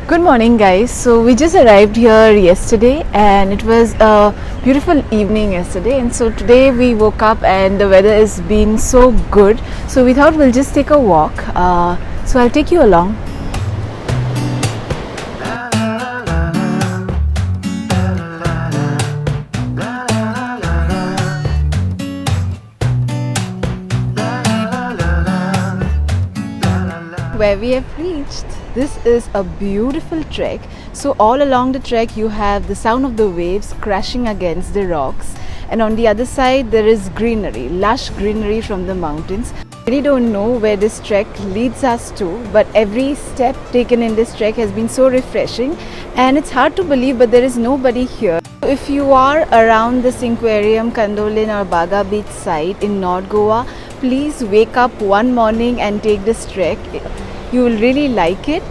Good morning, guys. So we just arrived here yesterday and it was a beautiful evening yesterday, and so today we woke up and the weather has been so good, so we thought we'll just take a walk. So I'll take you along. Where we have reached. This is a beautiful trek. So all along the trek you have the sound of the waves crashing against the rocks, and on the other side there is greenery, lush greenery from the mountains. I really don't know where this trek leads us to, but every step taken in this trek has been so refreshing, and it's hard to believe, but there is nobody here. If you are around this aquarium, Kandolin or Baga beach side in North Goa, please wake up one morning and take this trek. You will really like it.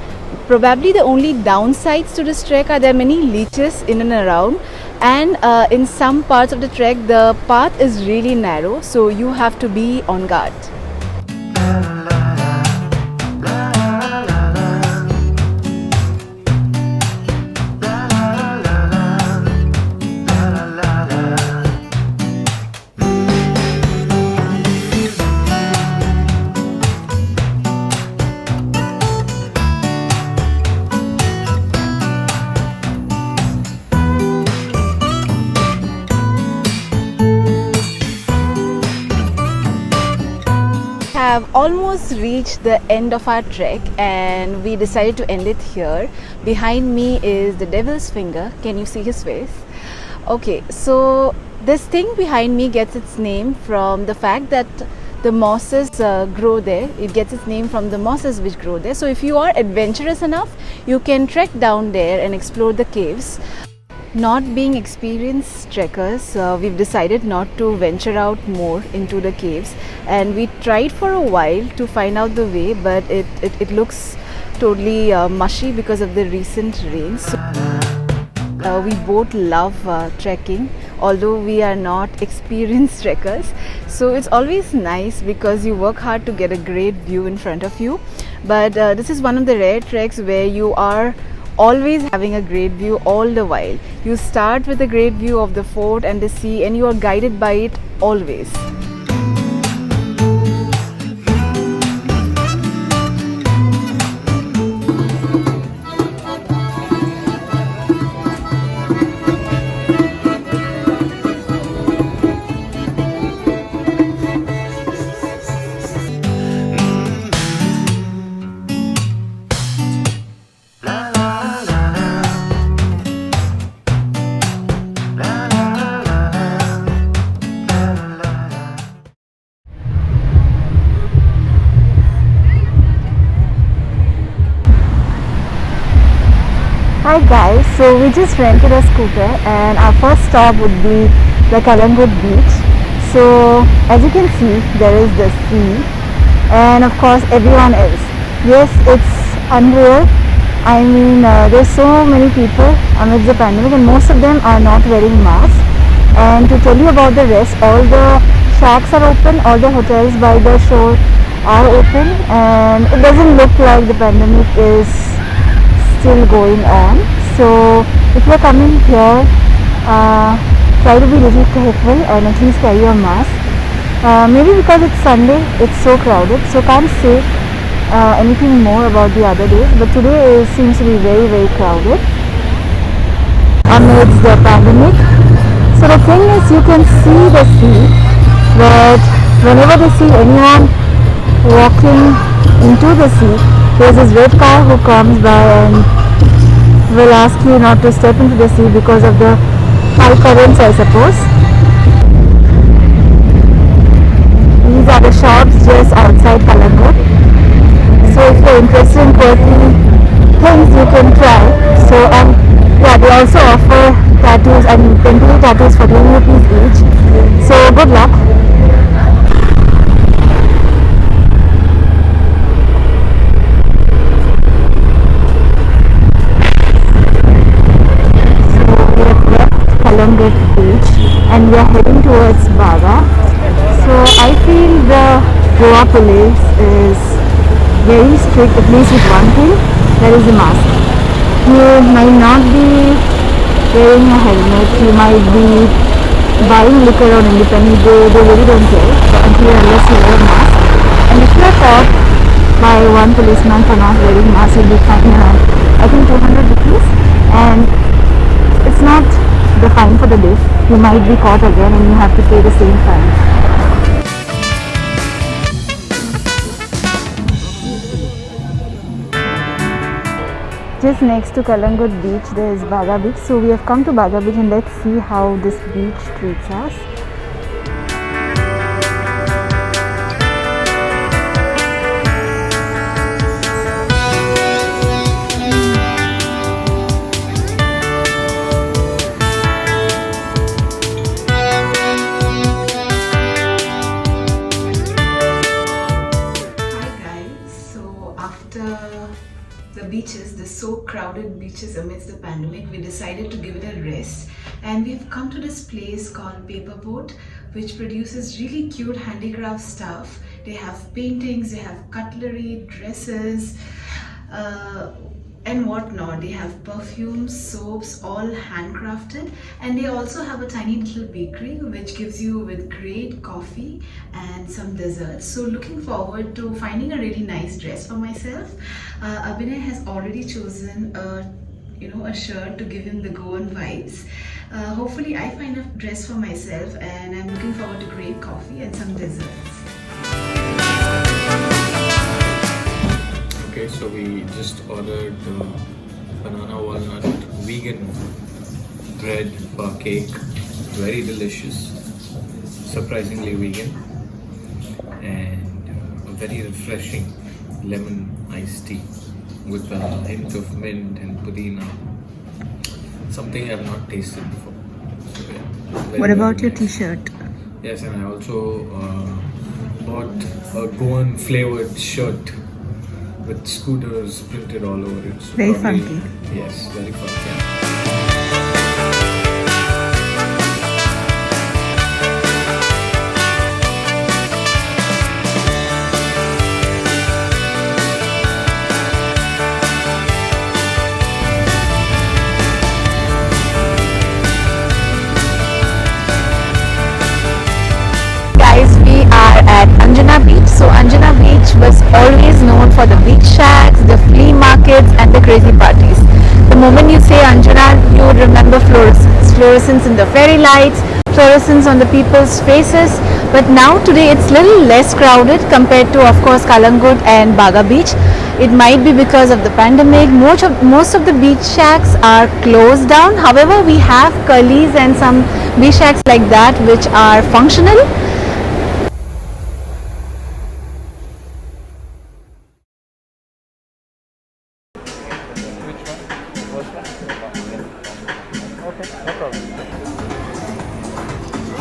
Probably the only downsides to this trek are there are many leeches in and around, and in some parts of the trek the path is really narrow, so you have to be on guard. Have almost reached the end of our trek and we decided to end it here. Behind me is the devil's finger. Can you see his face? Okay, so this thing behind me gets its name from the fact that the mosses grow there. It gets its name from the mosses which grow there. So if you are adventurous enough, you can trek down there and explore the caves. Not being experienced trekkers, we've decided not to venture out more into the caves, and we tried for a while to find out the way, but it looks totally mushy because of the recent rains. So, we both love trekking, although we are not experienced trekkers. So it's always nice because you work hard to get a great view in front of you, but this is one of the rare treks where you are always having a great view all the while. You start with a great view of the fort and the sea, and you are guided by it always. Hi guys, so we just rented a scooter and our first stop would be the calangute beach. So as you can see, there is the sea and of course everyone else. Yes, it's unreal. I mean, there's so many people amidst the pandemic and most of them are not wearing masks. And to tell you about the rest, all the shacks are open, all the hotels by the shore are open, and it doesn't look like the pandemic is still going on. So if you're coming here, try to be a little careful and at least carry your mask. Maybe because it's Sunday, it's so crowded, so can't say anything more about the other days, but today seems to be very, very crowded amidst the pandemic. So the thing is, you can see the sea, but whenever they see anyone walking into the sea, there's this red car who comes by and will ask you not to step into the sea because of the high currents, I suppose. These are the shops just outside Calangute. So if you're interested in quirky things, you can try. So yeah, they also offer tattoos, and temporary tattoos for 20 rupees each. So good luck. Calangute beach and we are heading towards Baga. So I feel the Goa police is very strict, at least with one thing, that is the mask. You might not be wearing a helmet, you might be buying liquor on Independence Day, they really don't care until and unless you wear a mask. And if you are caught by one policeman for not wearing mask, you'll be fined around, I think, 200 rupees. And it's not the fine for the day. You might be caught again and you have to pay the same fine. Just next to Calangute beach there is Baga beach. So we have come to Baga beach and let's see how this beach treats us. The beaches, the so crowded beaches amidst the pandemic, we decided to give it a rest, and we've come to this place called Paper Boat, which produces really cute handicraft stuff. They have paintings, they have cutlery, dresses, and whatnot. They have perfumes, soaps, all handcrafted, and they also have a tiny little bakery which gives you with great coffee and some desserts. So looking forward to finding a really nice dress for myself. Abhinay has already chosen a shirt to give him the Goan vibes. Hopefully I find a dress for myself, and I'm looking forward to great coffee and some desserts. Okay, so we just ordered the banana walnut vegan bread bar cake, very delicious, surprisingly vegan, and a very refreshing lemon iced tea with a hint of mint and pudina, something I've not tasted before. So, yeah, What about your nice t-shirt? Yes, and I also bought a Goan flavored shirt with scooters printed all over it. So very funky. Yes, very funky. We are at Anjuna Beach. So Anjuna Beach was always known for the beach shacks, the flea markets and the crazy parties. The moment you say Anjuna, you would remember fluorescence. Fluorescence in the fairy lights, fluorescence on the people's faces. But now today it's little less crowded compared to, of course, Calangute and Baga Beach. It might be because of the pandemic. Most of the beach shacks are closed down. However, we have curlies and some beach shacks like that which are functional.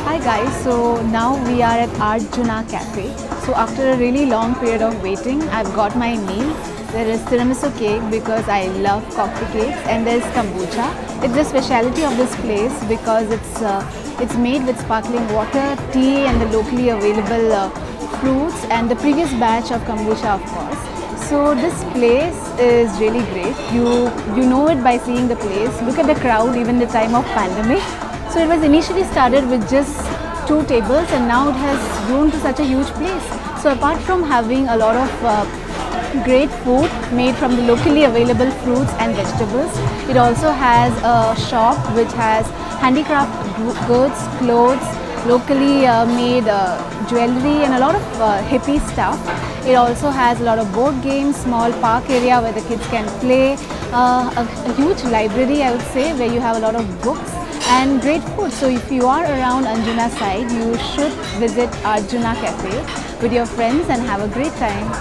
Hi guys, so now we are at Anjuna Cafe. So after a really long period of waiting, I've got my meal. There is tiramisu cake because I love coffee cakes, and there's kombucha. It's the specialty of this place because it's made with sparkling water, tea and the locally available fruits and the previous batch of kombucha, of course. So this place is really great. You know it by seeing the place. Look at the crowd even the time of pandemic. So it was initially started with just 2 tables and now it has grown to such a huge place. So apart from having a lot of great food made from the locally available fruits and vegetables, it also has a shop which has handicraft goods, clothes, locally made jewelry and a lot of hippie stuff. It also has a lot of board games, small park area where the kids can play, a huge library, I would say, where you have a lot of books and great food. So if you are around Anjuna side, you should visit Anjuna Cafe with your friends and have a great time.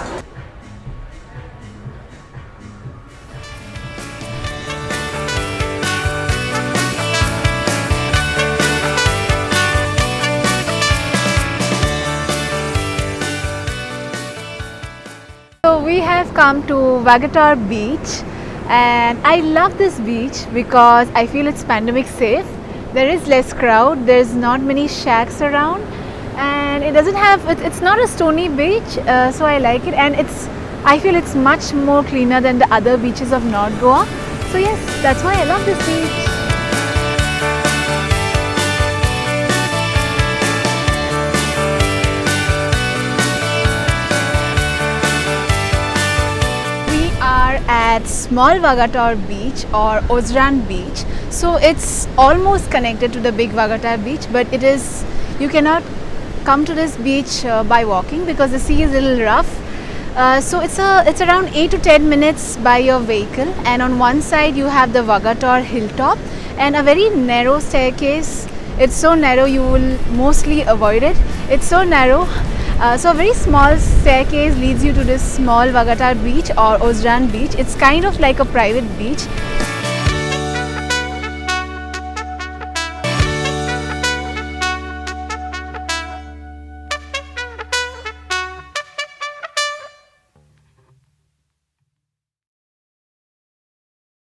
So we have come to Vagator beach, and I love this beach because I feel it's pandemic safe. There is less crowd, there's not many shacks around, and it doesn't have, it's not a stony beach, so I like it, and I feel it's much more cleaner than the other beaches of North Goa. So yes, that's why I love this beach. We are at small Vagator beach or Ozran beach. So it's almost connected to the big Vagator beach, but you cannot come to this beach by walking because the sea is a little rough. So it's around 8 to 10 minutes by your vehicle, and on one side you have the Vagator hilltop and a very narrow staircase. It's so narrow you will mostly avoid it. It's so narrow. So a very small staircase leads you to this small Vagator beach or Ozran beach. It's kind of like a private beach.